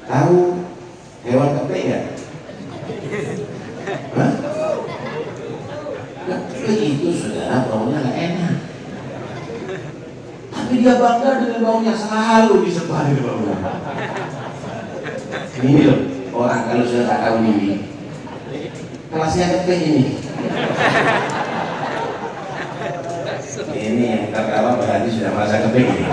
Tahu hewan kepik nggak? Hah? Kepik itu saudara baunya nggak enak. Tapi dia bangga dengan baunya, selalu disebarin baunya. Ini loh, orang kalau sudah tak tahu ini, kelasnya kepik ini. Ini yang terkalah berarti sudah merasa kepik ini.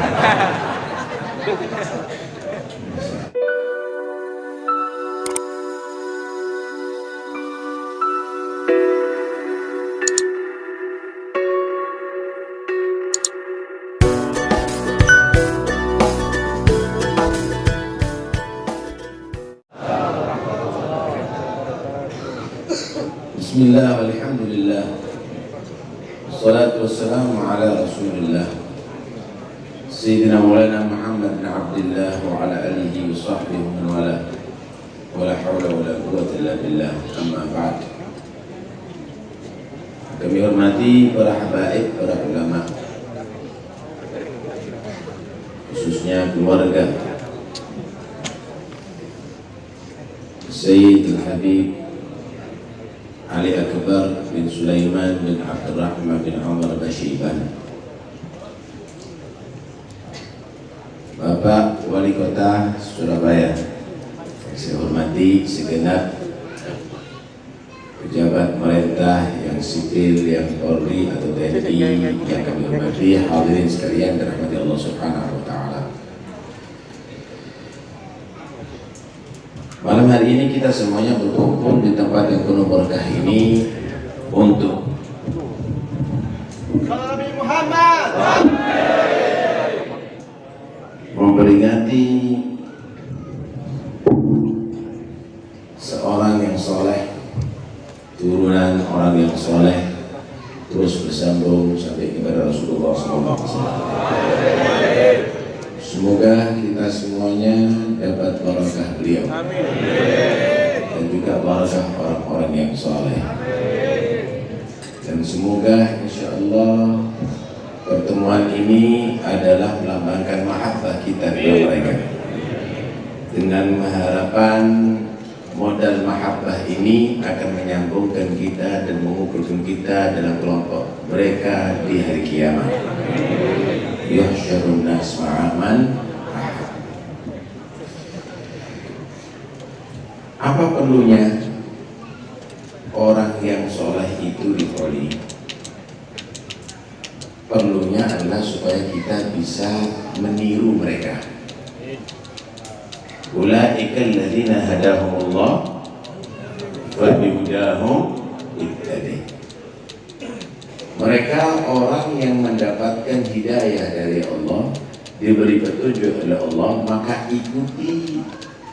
Bismillah walhamdulillah wassalatu wassalamu ala rasulillah Sayyidina Maulana Muhammad bin Abdillah wa ala alihi wa sahbihi wa wala wa la hawla wa la quwwata illa billah, amma ba'd. Kami hormati para habaib, para ulama, khususnya keluarga Sayyid Al-Habib Ali Akbar bin Sulaiman bin Abdurrahman bin Umar Bashiban, Bapak Wali Kota Surabaya, saya hormati segenap pejabat pemerintah yang sipil, yang Polri atau TNI yang kami hormati, hadirin sekalian dirahmati Allah Subhanahu wa Ta'ala. Malam hari ini kita semuanya berkumpul di tempat yang penuh berkah ini untuk Nabi Muhammad memperingati seorang yang soleh, turunan orang yang soleh, terus bersambung sampai kepada Rasulullah SAW. Semoga kita semuanya dapat barakah beliau dan juga barakah orang-orang yang soleh. Dan semoga insya Allah pertemuan ini adalah melambangkan mahabbah kita kepada mereka. Dengan harapan modal mahabbah ini akan menyambungkan kita dan mengumpulkan kita dalam kelompok mereka di hari kiamat. Yuhsyarun nas ma'aman. Apa perlunya orang yang soleh itu dipoli? Perlunya adalah supaya kita bisa meniru mereka. Ulaika alladzina hadahumullah fabihudahum ittadi'. Mereka orang yang mendapatkan hidayah dari Allah, diberi petunjuk oleh Allah, maka ikuti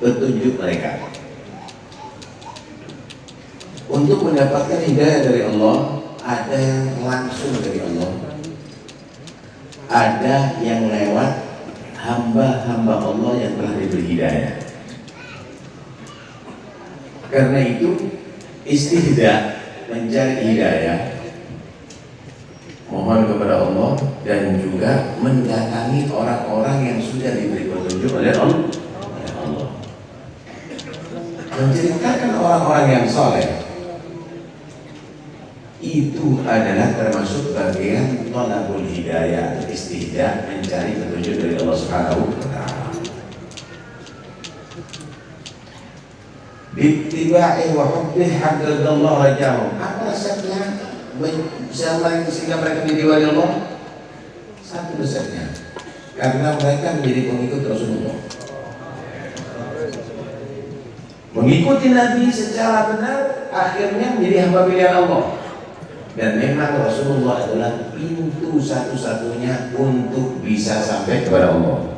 petunjuk mereka. Untuk mendapatkan hidayah dari Allah, ada yang langsung dari Allah, ada yang lewat hamba-hamba Allah yang telah diberi hidayah. Karena itu istihda, mencari hidayah, mohon kepada Allah dan juga mendatangi orang-orang yang sudah diberi petunjuk oleh Allah. Menceritakan orang-orang yang soleh itu adalah termasuk bagian thalabul hidayah, istihda, mencari petunjuk dari Allah Subhanahu wa Ta'ala. Bittiba'i wa hubbih haddadallah rajahum. Apa resepnya sehingga mereka menjadi wali Allah? Satu resepnya, karena mereka menjadi pengikut Rasulullah, mengikuti Nabi secara benar, akhirnya menjadi hamba pilihan Allah. Dan memang Rasulullah adalah pintu satu-satunya untuk bisa sampai kepada Allah.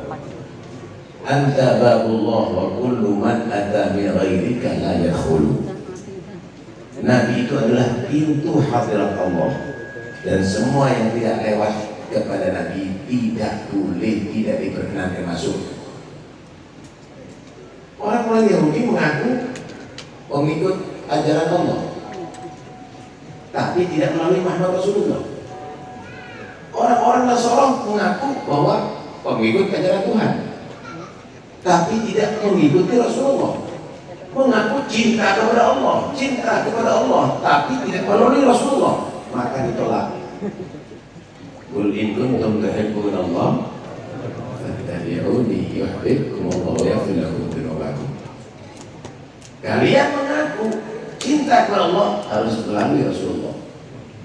Anta babullah wa kullu man ata min ghairika la yakhulu. Nabi itu adalah pintu hadirat Allah, dan semua yang tidak lewat kepada Nabi tidak boleh, tidak diperkenankan masuk. Orang-orang Yahudi mengaku pengikut ajaran Allah, tapi tidak melalui Muhammad Rasulullah. Orang-orang Nasrani mengaku bahwa pengikut ajaran Tuhan, tapi tidak mengikuti Rasulullah. Mengaku cinta kepada Allah, tapi tidak melalui Rasulullah, maka ditolak. Qul in kuntum tuhibbunallah fattabi'uni yuhibbukumullah wa yaghfir lakum dzunubakum. Kalian mengaku cinta kepada Allah harus melalui Rasulullah,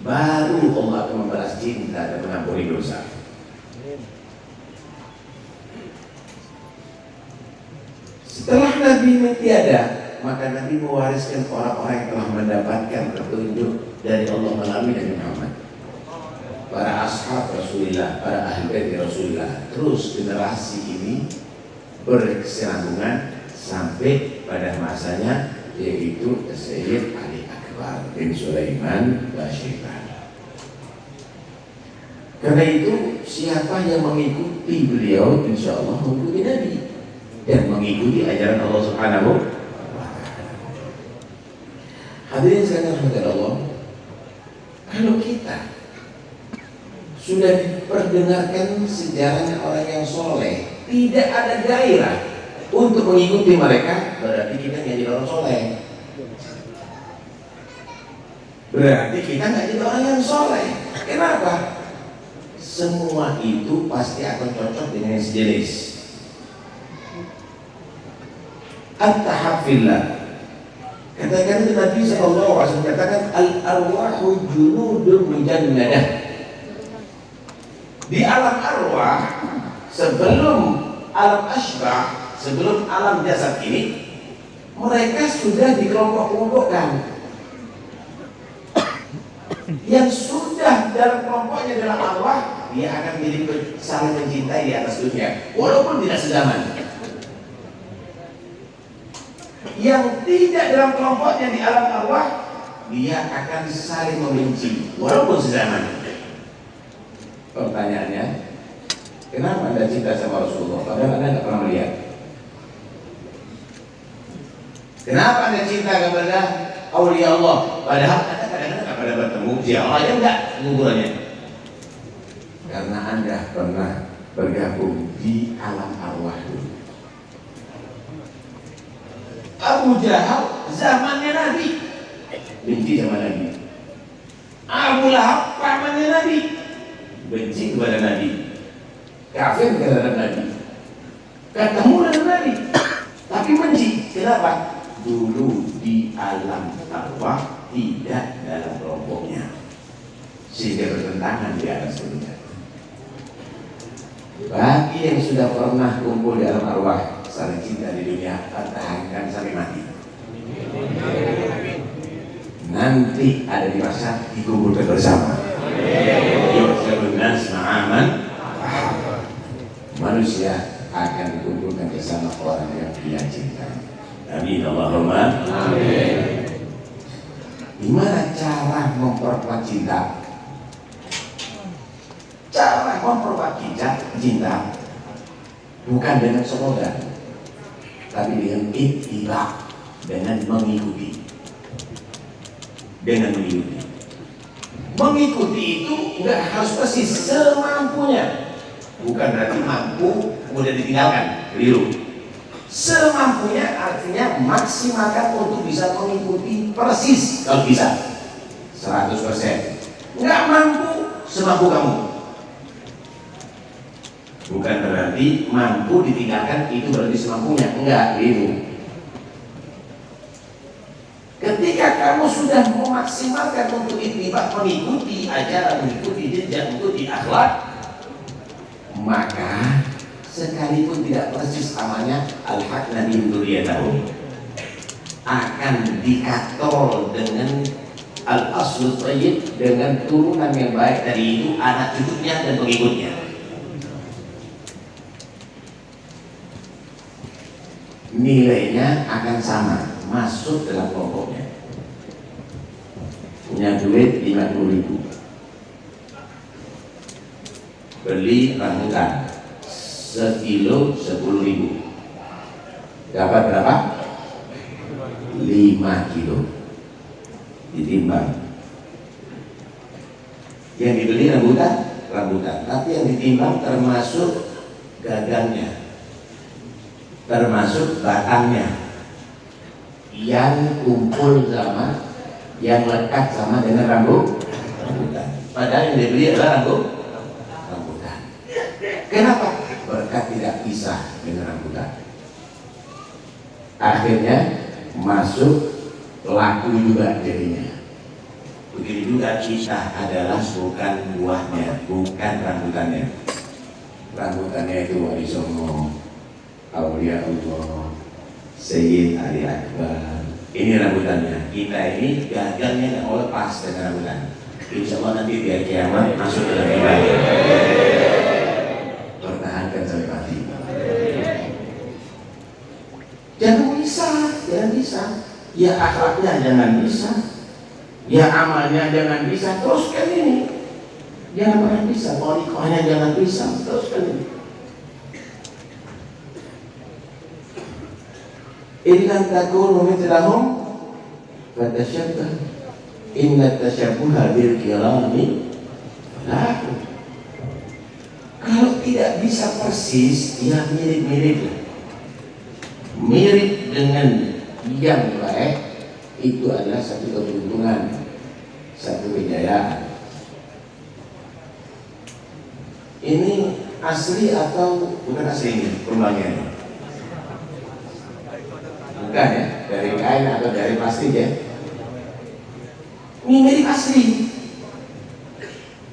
baru Allah akan membalas cinta dan mengampuni dosa. Setelah Nabi tiada, maka Nabi mewariskan orang-orang yang telah mendapatkan petunjuk dari Allah melalui Nabi Muhammad. Para ashab Rasulullah, para ahli bait Rasulullah. Terus generasi ini berkesinambungan sampai pada masanya, yaitu Sayyid Ali Akbar bin Sulaiman Basyirban. Karena itu siapa yang mengikuti beliau, insya Allah mengikuti Nabi dan mengikuti ajaran Allah Subhanahu wa Ta'ala. Hadirin sekalian rahmati Allah, kalau kita sudah diperdengarkan sejarahnya orang yang soleh, tidak ada gairah untuk mengikuti mereka, berarti kita nggak jadi orang soleh. Berarti kita nggak jadi orang yang soleh. Kenapa? Semua itu pasti akan cocok dengan yang sejenis. At-tahafillah. Katakan Nabi SAW katakan al-arwahu junudun mujannadah. Di alam arwah, sebelum alam asbah, sebelum alam jasad ini, mereka sudah dikelompok-kelompokkan. Yang sudah dalam kelompoknya dalam arwah, dia akan menjadi saling mencintai di atas dunia, walaupun tidak sezaman. Yang tidak dalam kelompoknya di alam arwah, dia akan saling membenci walaupun sezaman. Pertanyaannya, kenapa Anda cinta sama Rasulullah padahal Anda tidak pernah melihat? Kenapa Anda cinta kepada aulia Allah padahal Anda kadang-kadang tidak pernah bertemu siapa aja enggak kuburannya? Karena Anda pernah bergabung di alam arwah dulu. Abu Jahal zamannya Nabi, benci sama Nabi. Abu Lahab pamannya Nabi, benci kepada Nabi, kafir kepada Nabi, ketemu dengan Nabi, tapi benci. Kenapa? Dulu di alam arwah tidak dalam kelompoknya, sehingga bertentangan di atas dunia. Bagi yang sudah pernah kumpul di alam arwah, saling cinta di dunia, pertahankan sampai mati. Nanti ada di masa dikumpulkan bersama. Manusia akan dikumpulkan bersama orang yang dia cinta. Amin Allahumma amin. Gimana cara memperkuat cinta? Cara memperkuat cinta bukan dengan slogan, tapi dengan ittiba, dengan mengikuti. Dengan mengikuti. Mengikuti itu nggak harus persis, semampunya. Bukan berarti mampu kemudian ditinggalkan, keliru. Semampunya artinya maksimalkan untuk bisa mengikuti persis kalau bisa 100%. Nggak mampu, semampu kamu. Bukan berarti mampu ditinggalkan itu berarti semampunya, enggak, keliru. Ketika kamu sudah memaksimalkan untuk ittiba, mengikuti ajaran, mengikuti jejak, mengikuti akhlak, maka sekalipun tidak persis amalnya, al-haqna min dzurriyyatihim, akan dikatol dengan al-aslu thayyib, dengan turunan yang baik dari itu, anak cucunya dan pengikutnya. Nilainya akan sama, masuk dalam kelompoknya. Punya duit 50.000, beli rambutan sekilo 10.000, dapat berapa? 5 kilo. Ditimbang. Yang dibeli rambutan, tapi yang ditimbang termasuk gagangnya. termasuk batangnya yang kumpul sama, yang lekat sama dengan rambutan. Padahal yang dibeli adalah rambutan. Kenapa? Berkat tidak pisah dengan rambutan. Akhirnya masuk laku juga jadinya. Begitu juga kita adalah bukan buahnya, bukan rambutannya. Rambutannya itu Wali Songo, Aulia Allah, Sayyid Ali Akbar. Ini rambutannya. Kita ini gagangnya nggak mau lepas dengan rambutan. Insya Allah nanti biar kiamat masuk dalam ibadah. Pertahankan sampai mati. Jangan bisa. Ya akhlaknya jangan bisa. Ya amalnya jangan bisa. Teruskan ini. Jangan pernah bisa. Tariqahnya jangan bisa. Teruskan ini. Illa takunu mithlahum fatasyabbah. Inna tasyabbuha bil kirami falahu. Kalau tidak bisa persis, ya mirip-mirip. Mirip dengan yang baik, itu adalah satu keberuntungan, satu kejayaan. Ini asli atau bukan asli ini kembangnya? Bukan ya, dari kain atau dari plastik ya? Ini mirip asli,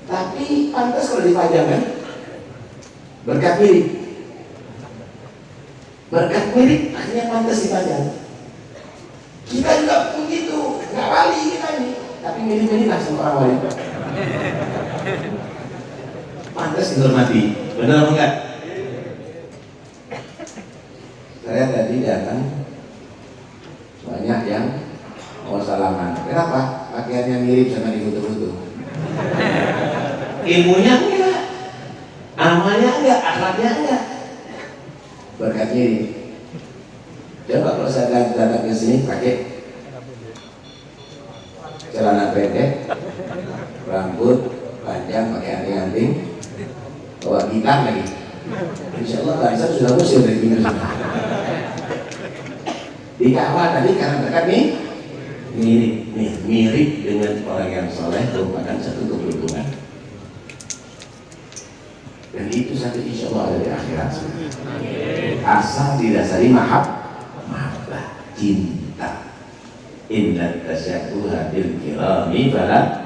tapi pantas kalau dipajang kan? Berkat mirip. Berkat mirip, akhirnya pantas dipajang. Kita juga begitu, nggak wali kita ini, tapi mirip-mirip lah sama orang wali. Pantas dihormati, benar apa enggak? Saya tadi datang, banyak yang mau salaman. Kenapa? Pakaiannya mirip sama di foto-foto. Ilmunya enggak, amalnya enggak, akhlaknya enggak. Berkat mirip. Coba kalau saya datang ke sini pakai celana pendek, rambut panjang, pakai anting-anting, bawa gitar lagi. Insya Allah barisan sudah musir dari pinggir sana. Dikawal tadi karena berkat nih mirip dengan orang yang soleh merupakan satu keberuntungan. Dan itu satu insya Allah ada di akhirat. Asal didasari mahabbah, cinta. Inna tasyabbuha bil kirami falahu.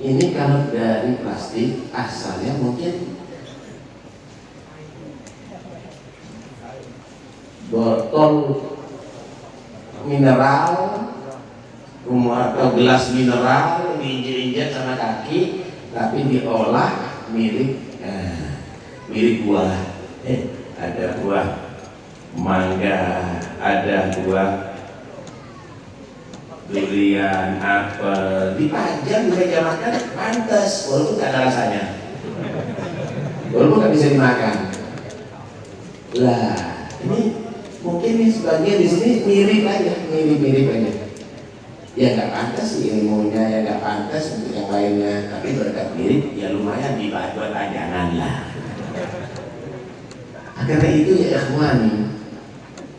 Ini kalau dari plastik asalnya mungkin botol mineral atau gelas mineral diinjek-injek sama kaki, tapi diolah mirip buah. Ada buah mangga, ada buah durian, apel, dipajang di meja makan, pantas walaupun gak ada rasanya, walaupun gak bisa dimakan. Lah ini mungkin nih sebagian di sini mirip aja. Ya nggak pantas sih ilmunya, ya nggak pantas untuk yang lainnya, tapi berkat mirip ya lumayan dibuat ajangan lah. Karena itu ya ikhwan,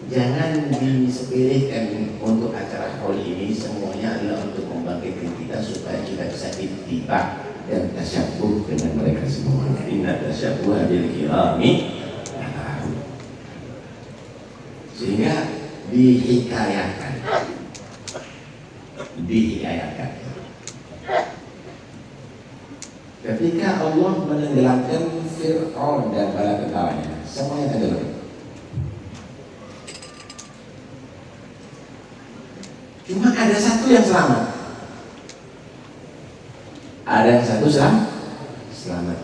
jangan disepelekan untuk acara haul ini. Semuanya adalah untuk membangkitkan kita supaya kita bisa ittiba dan tasyabbuh dengan mereka semuanya. Inna tasyabbuha bil kirami. Sehingga dihikayatkan ketika Allah menenggelamkan Fir'aun dan bala tentaranya, semuanya tenggelam. Cuma ada satu yang selamat. Ada yang satu selamat.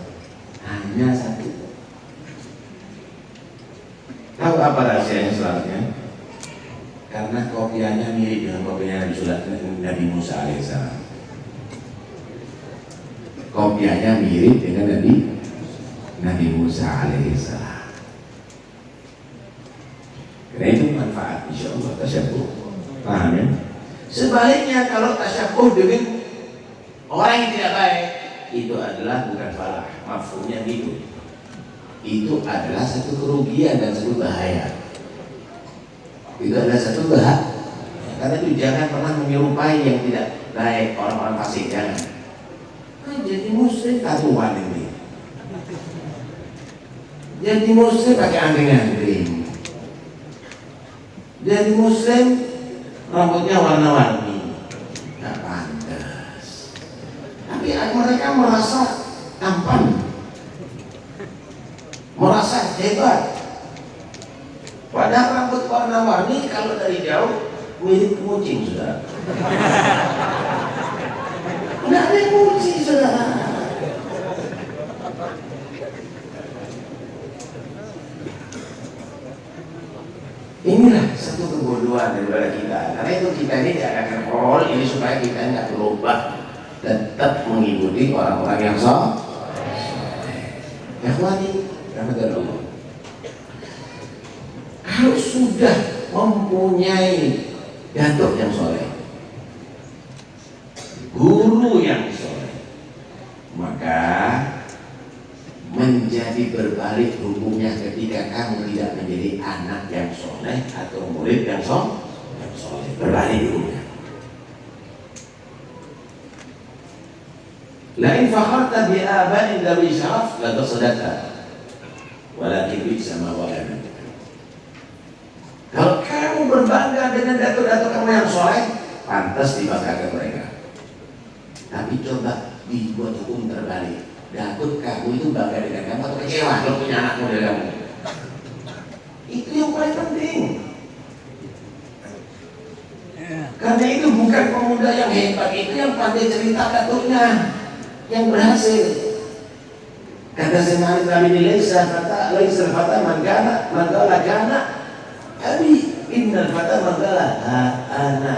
Hanya satu. Tahu apa rahasianya selamatnya? Karena kopiahnya mirip dengan kopiahnya Nabi Musa alaihissalam. Kopiahnya mirip dengan Nabi Musa alaihissalam. Karena itu manfaat insya Allah tasyabbuh. Paham ya? Sebaliknya kalau tasyabbuh dengan orang yang tidak baik, itu adalah bukan falah. Mafhumnya gitu. itu adalah satu kerugian dan satu bahaya. Itu adalah satu bahaya. Karena itu jangan pernah menyerupai yang tidak baik, orang-orang fasik, jangan. Jadi muslim tatuan ini. Jadi muslim pakai anting-anting. Jadi muslim rambutnya warna-warni. Nggak pantas. Tapi mereka merasa tampan, merasa hebat. Padahal rambut warna-warni kalau dari jauh mirip kucing, saudara. Nggak ada kucing, saudara. Inilah satu kebodohan daripada kita. Karena itu kita ini diadakan role ini supaya kita nggak berubah, tetap mengikuti orang-orang yang soleh. Ikhwani, rahmatullah. Kalau sudah mempunyai datuk yang soleh, guru yang soleh, maka menjadi berbalik hukumnya ketika kamu tidak menjadi anak yang soleh atau murid yang soleh, berbalik hukumnya. Lain fakharta bi aba'in dawi syaraf la tasadata walakin bi sama walana. Kalau kamu berbangga dengan datuk-datuk kamu yang soleh, pantas dibanggakan mereka. Tapi coba dibuat hukum terbalik. Datuk kamu itu bangga dengan kamu atau kecewa kalau punya anak model kamu? Itu yang paling penting. Karena itu bukan pemuda yang hebat, itu yang pandai cerita datuknya, yang berhasil. Kata Syekh Nabi Laisa fata manggala jana. Abi innal fata manggala ana.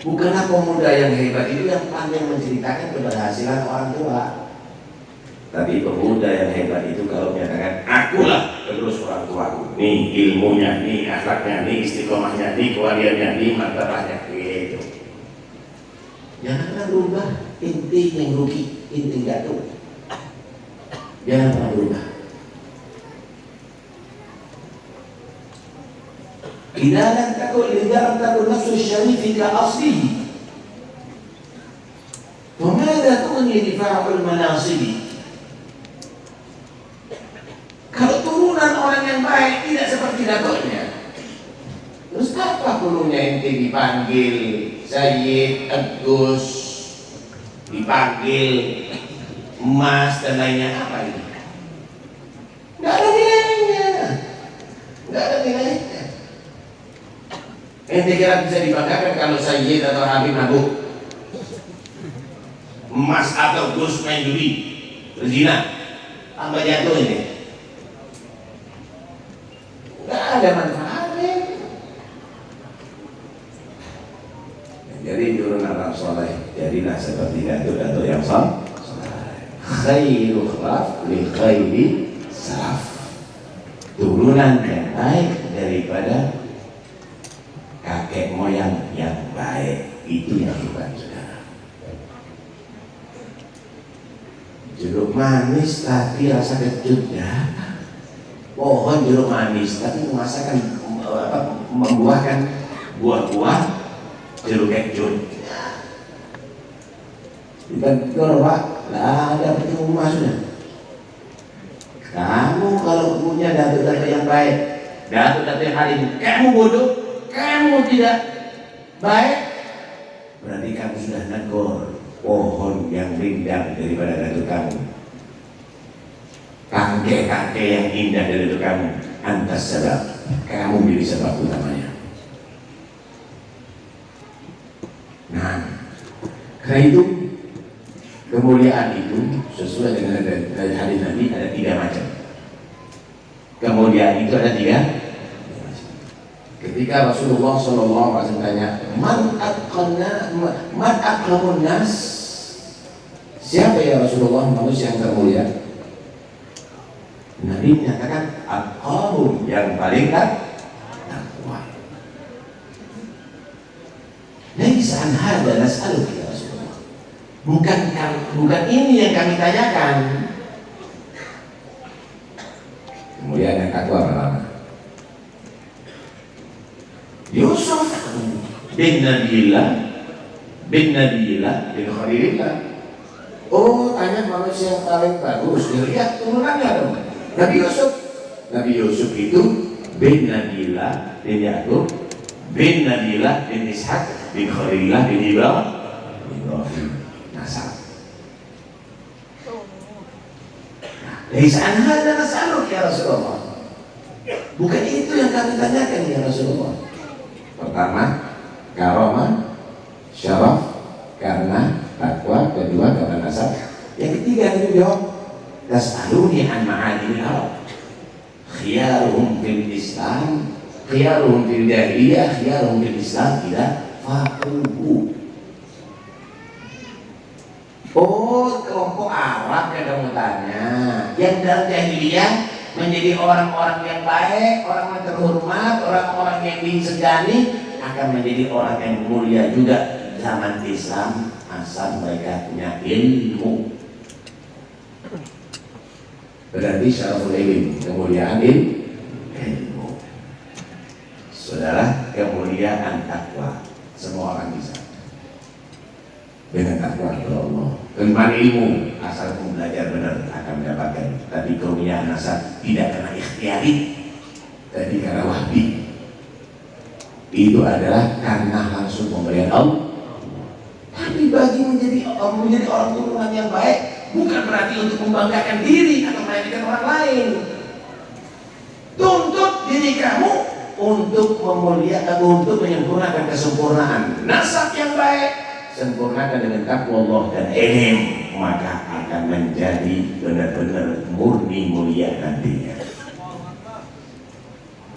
Bukanlah pemuda yang hebat itu yang pandai menceritakan keberhasilan orang tua, tapi pemuda yang hebat itu kalau menyatakan akulah penerus orang tuaku, nih ilmunya, nih akhlaknya, nih istiqomahnya, nih kewaliannya, nih martabatnya, gitu. Jangan pernah berubah, inti yang rugi, inti jatuh. Jangan pernah berubah. Idza lam takun nafsu syarifi ka aslihi famadha tughni difa'ul manasibi. Kalau turunan orang yang baik tidak seperti datuknya, terus apa perlunya ente dipanggil Sayyid, Agus, dipanggil Mas dan lainnya, apa ini? Nggak ada nilainya, nggak ada nilainya. Ente kira bisa dibanggakan kalau Sayyid atau Habib mabuk, Mas atau Gus main judi, berzina, tambah jatuh ini? Nggak ada manfaatnya. Jadi turunan orang soleh, jadilah seperti datuk-datuk yang soleh. Khairu khalaf li khairi salaf. Turunan yang baik daripada kakek moyang yang baik, itu yang hebat, saudara. Jeruk manis tapi rasa kecut, ya. Pohon jeruk manis tapi memasakan membuahkan buah-buah jeruk kecut. Ditegur, Pak, lah ada percuma sudah. Kamu kalau punya datuk-datuk yang baik, datuk-datuk yang alim, kamu bodoh, kamu tidak baik, berarti kamu sudah negor pohon yang rindang daripada datuk kamu, kakek-kakek yang indah dari datuk kamu. Antas sebab, kamu menjadi sebab utamanya. Nah, karena itu kemuliaan itu sesuai dengan dari hadis Nabi ada 3 macam. Kemuliaan itu ada 3. Ketika Rasulullah SAW tanya, man akramun nas, siapa ya Rasulullah manusia yang termulia? Nabi menyatakan atqahum, yang paling takwa. Laisa an hadza nas'aluka ya Rasulullah. Bukan ini yang kami tanyakan. Kemudian yang takwa pertama, Yusuf bin Nabiillah bin Khalilillah. Oh, tanya manusia yang paling bagus, dilihat turunannya dong. Nabi Yusuf itu bin Nabiillah bin Yakub bin Nabiillah bin Ishak bin Khalilillah bin Ibrahim. Nasab. Dari sana ada nasab ya Rasulullah. Bukan itu yang kami tanyakan ya Rasulullah. Pertama, karomah, syaraf karena takwa, kedua karena nasab. Yang ketiga itu jawab, tas'aluni an ma'adil Arab. Khiyaruhum fil Islam, khiyaruhum fil jahiliyah, khiyaruhum fil Islam tidak faquhu. Oh, kelompok Arab yang kamu tanya, yang dalam jahiliyah menjadi orang-orang yang baik, orang yang terhormat, orang-orang yang disegani, akan menjadi orang yang mulia juga zaman Islam asal mereka punya ilmu. Berarti syaraful ilm, kemuliaan ilmu. Saudara, kemuliaan takwa semua orang bisa dengan takwa kepada Allah. Kemuliaan ilmu asal kamu belajar benar akan mendapatkan. Tapi kemuliaan nasab tidak karena ikhtiari, tapi karena wahbi. Itu adalah karena langsung pemberian Allah. Tapi bagi menjadi orang turunan yang baik bukan berarti untuk membanggakan diri atau meremehkan orang lain. Tuntut diri kamu untuk memuliakan, untuk menyempurnakan kesempurnaan nasab yang baik, sempurnakan dengan takwa Allah dan ilmu, maka akan menjadi benar-benar murni mulia nantinya.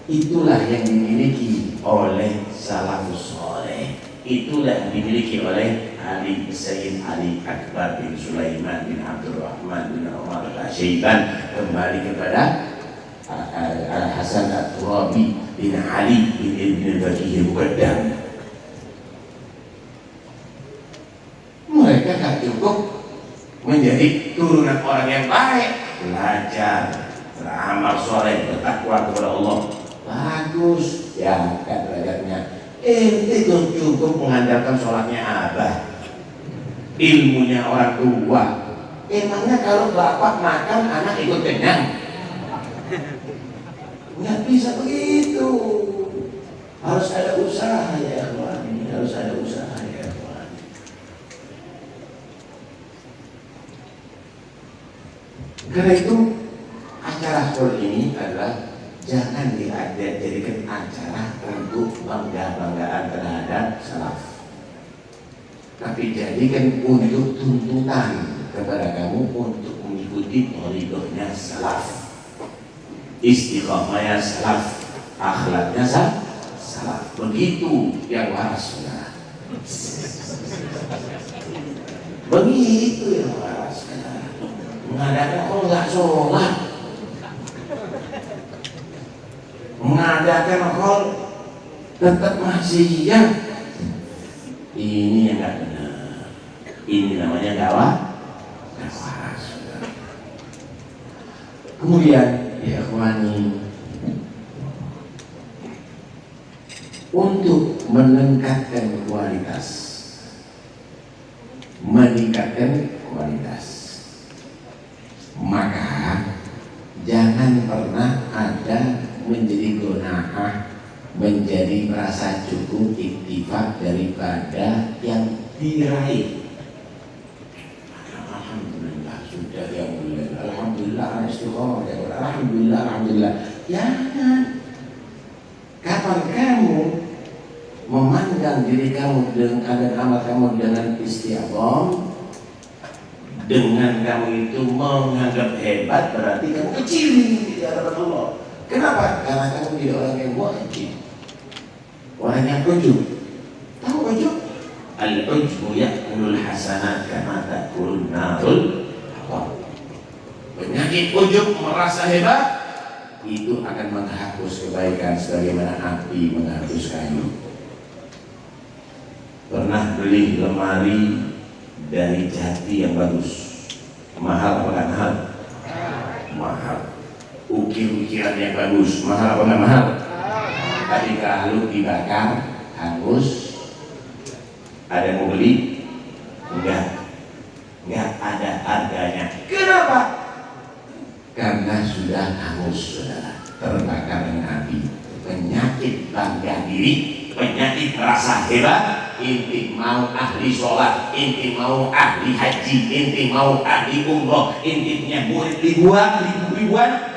Itulah yang dimiliki oleh salafus saleh. Itulah yang dimiliki oleh Sayyid Ali Akbar bin Sulaiman bin Abdurrahman bin Umar al-Syaiban, kembali kepada Al-Hasan At-Turabi bin Ali bin Ibn al-Faqih al-Muqaddam. Mereka tak cukup menjadi turunan orang yang baik, belajar, beramal soleh, bertakwa kepada Allah. Bagus, ya kan derajatnya. Itu cukup mengandalkan sholatnya abah, ilmunya orang tua. Emangnya kalau bapak makan anak ikut kenyang? Nggak bisa begitu. Harus ada usaha ya kawan, ini harus ada usaha ya kawan. Karena itu acara seperti ini adalah jangan dijadikan acara untuk bangga-banggaan terhadap salaf, tapi jadikan untuk tuntutan kepada kamu untuk mengikuti thariqahnya salaf, istiqamahnya salaf, akhlaknya salaf. Begitu yang waras, saudara. Begitu yang waras, saudara. Mengadakan kok nggak sholat, mengadakan hal tetap maksiat, ini yang nggak benar. Ini namanya dakwah. Kemudian ya ikhwani, untuk meningkatkan kualitas, maka jangan pernah ada menjadi gona'ah, menjadi merasa cukup iktifak daripada yang diraih. Alhamdulillah sudah ya mulai, alhamdulillah istiqomah ya, alhamdulillah. Jangan. Kapan kamu memandang diri kamu dengan keadaan amal kamu dengan istiqomah, dengan kamu itu menganggap hebat, berarti kamu kecil di hadapan Allah. Kenapa? Karena kamu tidak orang yang wajib, orang yang ujub. Tahu ujub? Al-ujbu ya'kulul hasanat kama ta'kulun narul hatab. Penyakit ujub, merasa hebat, itu akan menghapus kebaikan sebagaimana api menghapus kayu. Pernah beli lemari dari Jati yang bagus, mahal apa kan? Mahal. ukir-ukiran yang bagus, mahal apa nggak mahal? Tapi kalau dibakar hangus, ada yang mau beli? Enggak ada harganya. Kenapa? Karena sudah hangus, saudara, terbakar dengan api. Penyakit bangga diri, penyakit merasa hebat. Inti mau ahli sholat, inti mau ahli haji, inti mau ahli umroh, inti punya murid ribuan,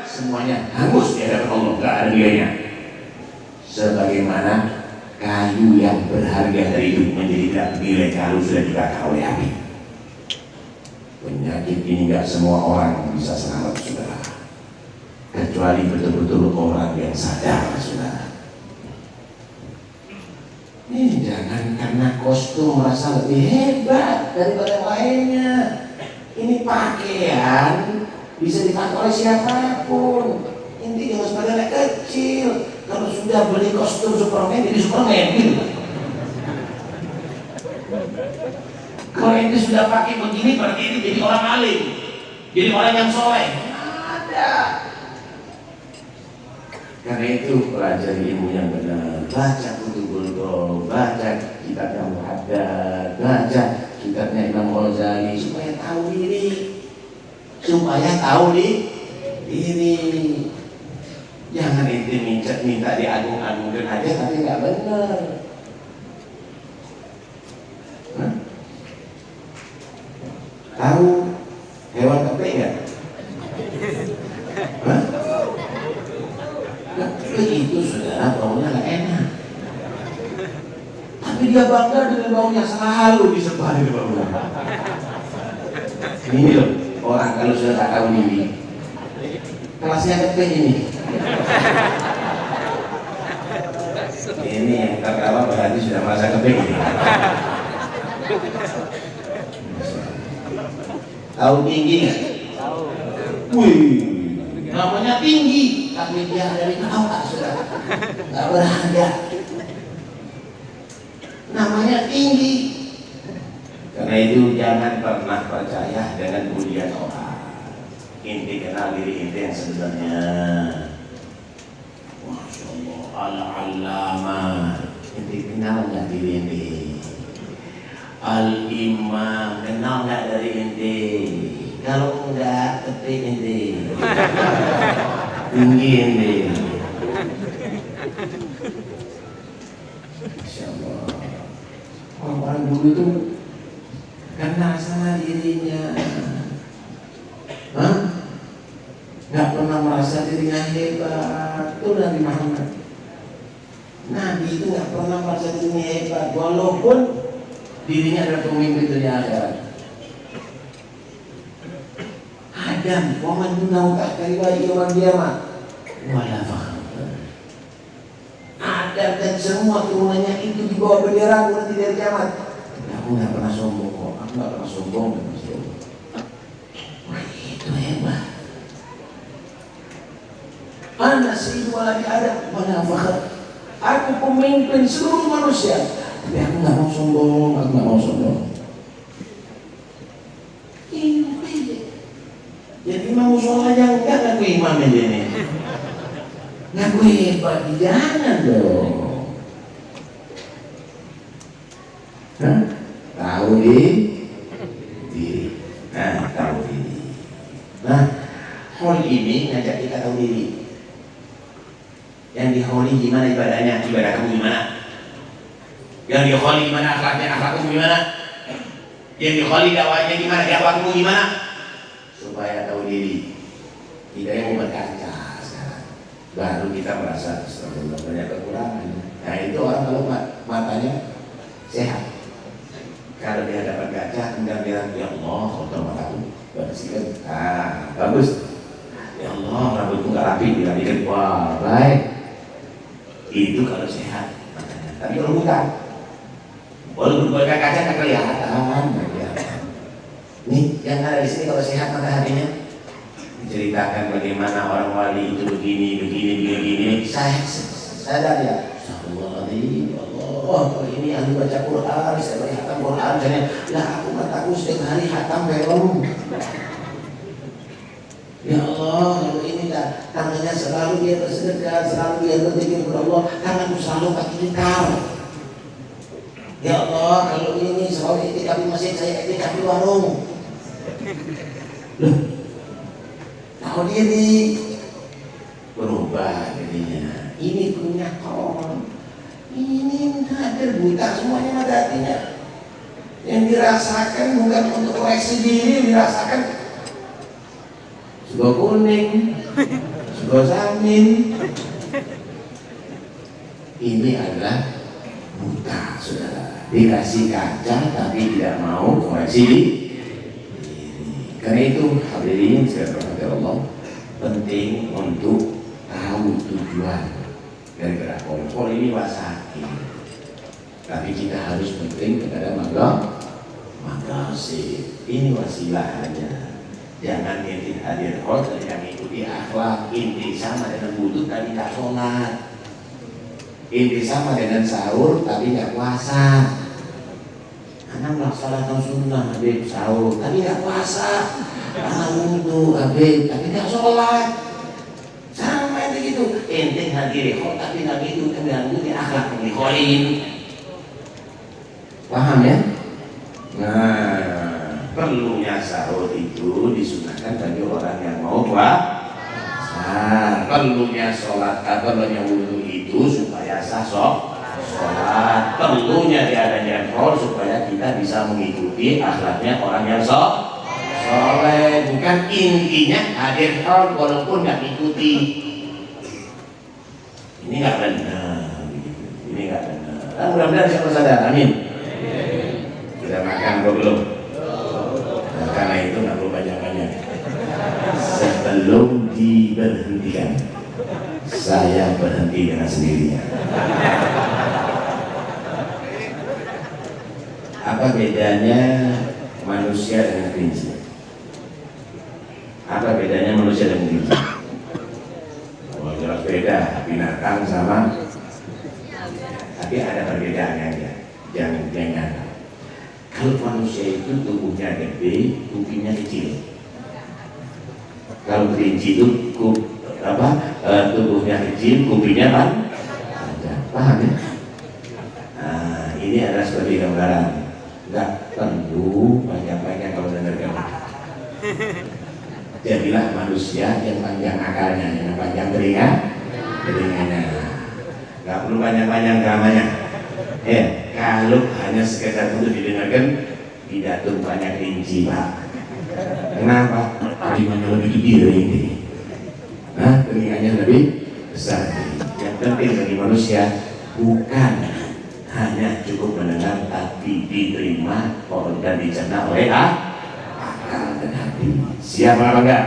semuanya hangus di hadapan Allah, gak ada nilainya. Sebagaimana kayu yang berharga dari itu menjadi tidak bernilai kalau sudah dibakar oleh api. Penyakit ini gak semua orang bisa selamat, saudara, kecuali betul-betul orang yang sadar, saudara. Ini jangan karena kostum merasa lebih hebat daripada yang lainnya. Ini pakaian bisa dipakai oleh siapapun. Intinya harus pada kecil. Kalau sudah beli kostum Superman, jadi Superman gitu. Kalau ini sudah pakai begini, berarti ini jadi orang alim, jadi orang yang soleh. Ada. Karena itu pelajari ilmu yang benar, baca kutubul Qur'an, baca kitabnya Muhaddad, baca kitabnya Imam Ghazali supaya tahu diri. Jangan ente minta diagung-agungkan aja tapi nggak benar. Tahu hewan kepik nggak? Begitu, saudara, baunya nggak enak. Tapi dia bangga dengan baunya, selalu disebar di baunya. Ini loh, orang kalau sudah tak tahu diri, kelasnya kepik ini. Ini yang terkawa berarti sudah merasa kepik ini. Tahu tinggi nggak? Tahu. Wih, namanya tinggi, tapi dia dari bawah, sudah nggak berharga. Namanya tinggi. Karena itu jangan pernah percaya dengan pujian orang. Inti kenal diri inti yang sebenarnya. Masya Allah, al-allamah. Inti kenal nggak diri inti? Al-imam, kenal nggak dari inti? Kalau enggak, kepik inti. Tinggi inti. Masya Allah. Orang-orang dulu itu kenal sama dirinya. Nggak pernah merasa dirinya hebat. Itu Nabi Muhammad. Nabi itu nggak pernah merasa dirinya hebat, walaupun dirinya adalah pemimpin dunia akhirat. Adam, waman dunau tahta riwayat yaumil qiyamah wala fakhr. Adam dan semua turunannya itu di bawah bendera nanti dari kiamat. Aku nggak pernah sombong kok, aku nggak pernah sombong. Wah, itu hebat. Ana sayyidu waladi Adam wala fakhr. Aku pemimpin seluruh manusia, tapi aku nggak mau sombong, aku nggak mau sombong. Jadi imam musola yang enggak ngaku imam ini. Ngaku hebat, jangan dong. Tahu diri. Tahu diri. Nah, hal ini ngajak kita tahu diri. Yang di holi gimana ibadahnya, ibadah kamu gimana? Yang di holi gimana akhlaknya, akhlakmu gimana? Yang di holi dakwahnya gimana, dakwahmu gimana? Supaya tahu diri. Kita yang mau berkaca sekarang, baru kita merasa banyak kekurangan. Nah itu orang kalau matanya sehat, kalau di hadapan kaca kemudian bilang ya Allah kotor mataku, bersihkan, bagus. Ya Allah rambutku nggak rapi, dirapikan, wah baik. Itu kalau sehat matanya. Tapi kalau bukan, walaupun bukan kaca tak kelihatan. Nih yang ada di sini kalau sehat mataharinya, menceritakan bagaimana orang wali itu begini. Saya sadar ya. Astagfirullahaladzim, ya Allah, kalau ini ahli baca Quran, saya baca hatam Quran, misalnya, lah aku mataku setiap hari hatam film. Ya Allah, kalau ini bisa. Tangannya selalu dia bersedekah, selalu dia berzikir kepada Allah, tanganku selalu kaki lingkar. Ya Allah, kalau ini selalu itikaf di masjid, saya itikaf di warung. Loh, tahu diri, berubah jadinya. Ini punya kaum, ini hadir buta semuanya mata hatinya. Yang dirasakan bukan untuk koreksi diri, dirasakan sego kuning, sego samin. Ini adalah buta, saudara. Dikasih kaca tapi tidak mau koreksi diri. Karena itu hadirin sekalian Allah, penting untuk tahu tujuan dari gerak kol ini wasaki. Tapi kita harus penting kepada makasih. Ini wasilah aja. Jangan inti hadir khot yang ikuti akhlak. Inti sama dengan wudhu tapi tidak sholat. Inti sama dengan sahur tapi tidak puasa. Anak melaksanakan sunnah habib sahur tapi tidak puasa. Anak wudhu habib tapi tidak sholat. Sama itu gitu. Inti hadir khot tapi tidak itu dengan wudhu akhlak yang dikholin. Paham ya? Nah, perlunya sahur itu disunahkan bagi orang yang mau puasa. Perlunya sholat, perlunya wudhu itu supaya sah sholat. Perlunya diadanya khol supaya kita bisa mengikuti akhlaknya orang yang soleh. Bukan intinya hadir khol walaupun nggak ikuti. Ini nggak benar. Ini nggak benar. Mudah-mudahan siapa sadar. Amin. Sudah makan kok belum? Nah, karena itu nggak perlu banyak-banyak. Sebelum diberhentikan, saya berhenti dengan sendirinya. Apa bedanya manusia dengan kelinci? Apa bedanya manusia dengan kelinci? Oh, jelas beda. Binatang sama, tapi ada perbedaannya. Jangan nyata. Kalau manusia itu tubuhnya gede, kupingnya kecil. Kalau kelinci itu tubuhnya kecil, kupingnya panjang. Paham ya? Nah, ini adalah seperti gambaran. Nggak perlu panjang-panjang kalau dengarkan. Jadilah manusia yang panjang akalnya, yang panjang telinganya. Nggak perlu panjang-panjang dramanya. Kalau hanya sekedar untuk didengarkan pidato banyak kelinci, Pak. Kenapa? Telinganya lebih gede ini. Nah, telinganya lebih besar. Yang penting bagi manusia bukan hanya cukup mendengar, tapi diterima dan dicerna oleh akal dan hati. Siap apa enggak?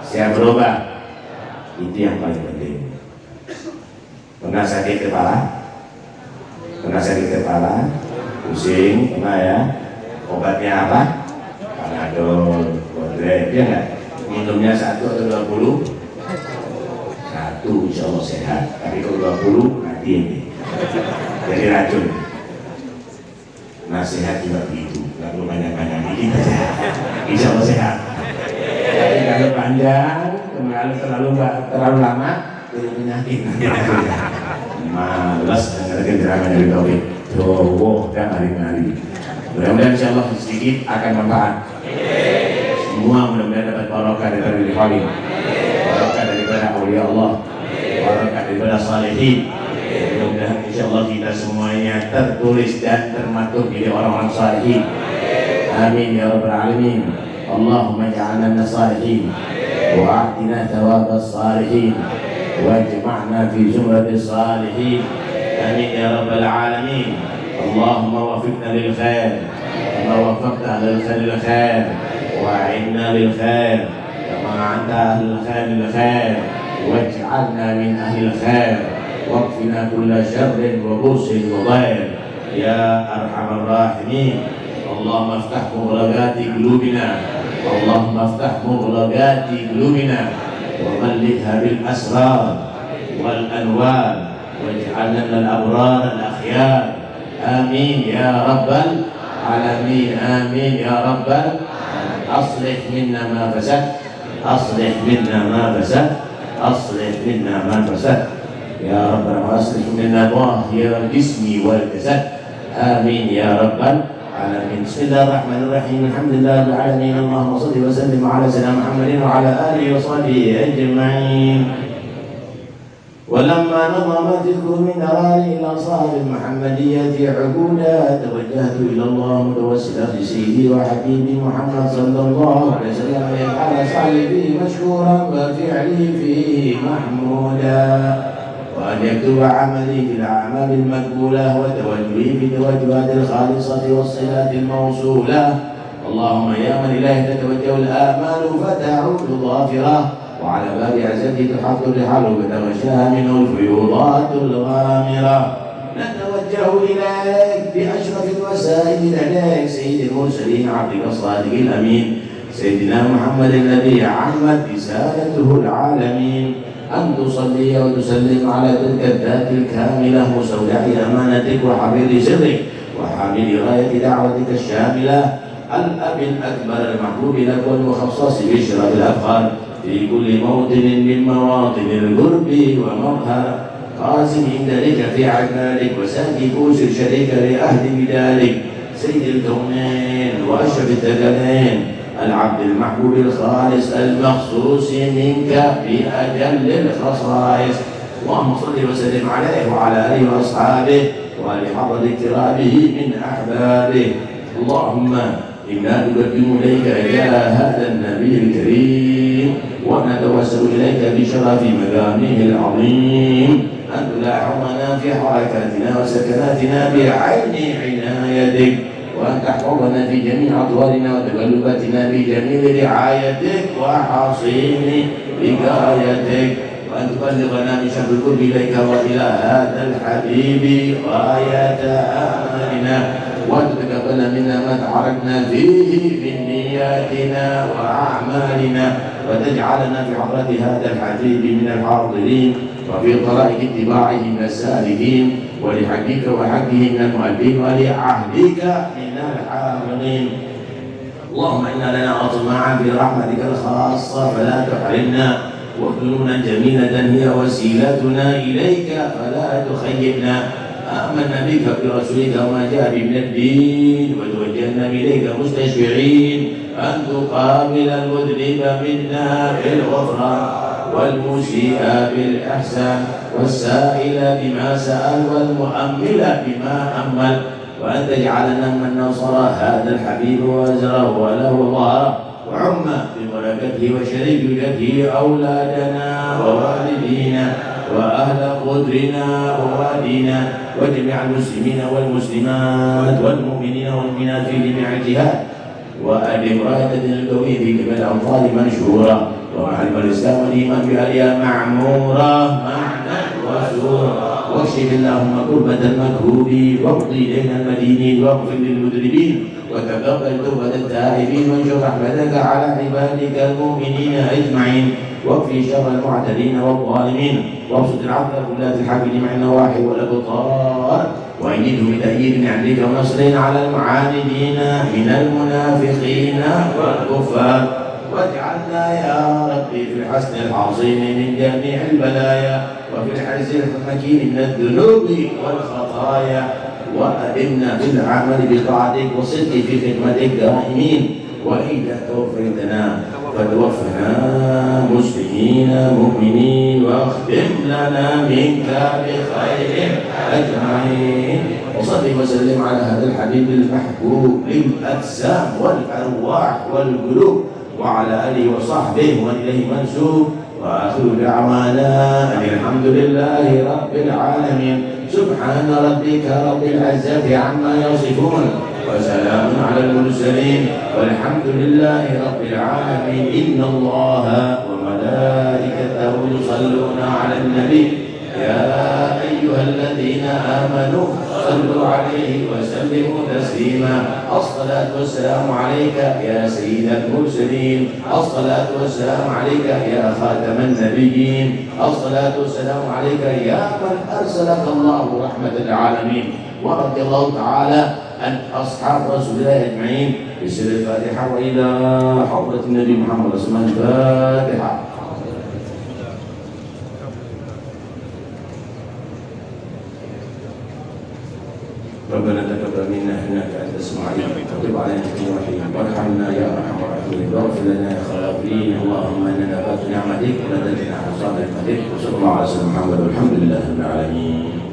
Siap berubah. Itu yang paling penting. Pernah sakit kepala? Pernah sakit kepala, pusing, pernah ya? Obatnya apa? Panadol, Bodrek, ya nggak? Minumnya 1 atau 20? 1, insya Allah sehat. Tapi kalau 20, mati ini. Jadi racun. Nasihat juga begitu, nggak perlu banyak-banyak dikit aja. Insya Allah sehat. Tapi kalau panjang, kalau terlalu lama, jadi penyakit. Malas dengarkan ceramah dari Taufik. Jowo dan hari-hari. Mudah-mudahan insyaallah sedikit akan manfaat. Semua mudah-mudahan dapat barokah dari Khalil. Barokah daripada aulia Allah. Barokah daripada salihin. Mudah-mudahan insyaallah kita semuanya tertulis dan termaktub jadi orang-orang salihin. Amin ya rabbal alamin. Allahumma ja'alna minas salihin wa a'tina thawabas salihin. واجمعنا في زمرة الصالحين آمين يا رب العالمين. اللهم وفقنا للخير كما وفقت أهل الخير للخير وأعنا للخير كما أعنت أهل الخير للخير واجعلنا من أهل الخير واكفنا كل شر وبؤس وضير يا أرحم الراحمين. اللهم افتح مغلقات قلوبنا اللهم افتح مغلقات قلوبنا وملئها بالأسرار والأنوار واجعلنا من الأبرار الأخيار. آمين يا رب العالمين. آمين يا رب. أصلح منا ما فسد أصلح منا ما فسد أصلح منا من فسد يا ربنا وأصلح منا ظاهر الجسم والجسد آمين يا رب العالمين. بسم الله الرحمن الرحيم. الحمد لله رب العالمين. اللهم صل وسلم على سيدنا محمد وعلى آله وصحبه أجمعين. ولما نظمت الذكر من أراني الأصحاب المحمدية عقودا توجهت إلى الله متوسلا بسيدي وحبيبي محمد صلى الله عليه وسلم يجعل سعي فيه مشكورا وفعلي فيه محمودا وأن يكتب عملي في الأعمال المقبولة وتوجهي في التوجهات الخالصة والصلات الموصولة. اللهم يا من إليه تتوجه الآمال فتعود ظافرة وعلى باب عزته تحط الرحال وتغشاها منه الفيوضات الغامرة. نتوجه إليك بأشرف الوسائل لديك سيد المرسلين عبدك الصادق الأمين سيدنا محمد الذي عمت رسالته العالمين أن تصلي وتسلم على تلك الذات الكاملة مستودع أمانتك وحفيظ سرك وحامل راية دعوتك الشاملة الأب الأكبر المحبوب لك والمخصص بشرف الأفخار في كل موطن من مواطن القرب ومظهر قاسم ذلك في عمالك وساكي كوس الشريك لأهل بدارك سيد الكونين وأشرف الثقلين العبد المحبوب الخالص المخصوص منك بأجل الخصائص. اللهم صل وسلم عليه وعلى آله وأصحابه وآل حضرة كرامه من أحبابه. اللهم إنا نقدم إليك يا هذا النبي الكريم ونتوسل إليك بشرف مقامه العظيم أن تلاحظنا في حركاتنا وسكناتنا بعين عنايتك وأن تحفظنا في جميع أطوارنا وتقلباتنا بجميل رعايتك وحصين وقايتك وأن تبلغنا من شر القرب إليك وإلى هذا الحبيب غاية آمالنا وأن تتقبل منا ما تحركنا فيه من نياتنا وأعمالنا وتجعلنا في حضرة هذا الحبيب من الحاضرين وفي طرائق اتباعه من السالكين ولحقك وحقه من المؤدين ولعهدك من الحاضرين. اللهم إنا لنا أطماعا في رحمتك الخاصة فلا تحرمنا وذنونا جميلة هي وسيلتنا إليك فلا تخيبنا. آمنا بك برسولك وما جاء به من الدين وتوجهنا إليك مستشفعين أن تقابل المذنب منا بالغفران والمسيء بالإحسان والسائل بما سأل والمؤمل بما أمل وأن تجعلنا من نصر هذا الحبيب وزره وله ظهره وعم ببركته وشريف جده أولادنا ووالدينا وأهل قدرنا ووالدينا وجميع المسلمين والمسلمات والمؤمنين والمؤمنات في جميع الجهات وأدم راية القوي في كبر الأنفال منشورة ومعلم الإسلام والإيمان بأليا معمورة معنى وسورة واكشف اللهم كربة المكروبين واقضي دين المدينين واغفر للمذنبين وتقبل توبة التائبين وانشر رحمتك على عبادك المؤمنين أجمعين واكفي شر المعتدين والظالمين وابسط العدل ولاة الحق جميع النواحي والأبطال وأيده بتأييد عندك ونصر على المعاندين من المنافقين والكفار واجعلنا يا ربي في الحسن العظيم من جميع البلايا وفي الحرز المكين من الذنوب والخطايا وأدمنا في العمل بطاعتك وصدق في خدمتك دائمين وإذا توفيتنا فتوفنا مسلمين مؤمنين واختم لنا منك بخير أجمعين. وصل وسلم على هذا الحبيب المحبوب للأجسام والأرواح والقلوب وعلى آله وصحبه ومن إليه منسوب وآخر دعوانا أن الحمد لله رب العالمين. سبحان ربك رب العزة عما يصفون وسلام على المرسلين والحمد لله رب العالمين. إن الله وملائكته يصلون على النبي يا أيها الذين آمنوا صلوا عليه وسلموا تسليما. الصلاة والسلام عليك يا سيد المرسلين الصلاة والسلام عليك يا خاتم النبيين الصلاة والسلام عليك يا من أرسلك الله رحمة العالمين. ورضي الله تعالى عن أصحاب رسول الله أجمعين بسر الفاتحة وإلى حضرة النبي محمد صلى الله عليه وسلم. الفاتحة. ربنا تقبل منا إنك أنت السميع العليم وتب علينا إنك أنت الرحيم وارحمنا يا أرحم الراحمين واغفر لنا يا خير اللهم إنا نبات نعمتك ونزلنا حصاد نعمتك وصلى الله على سيدنا محمد والحمد لله رب العالمين.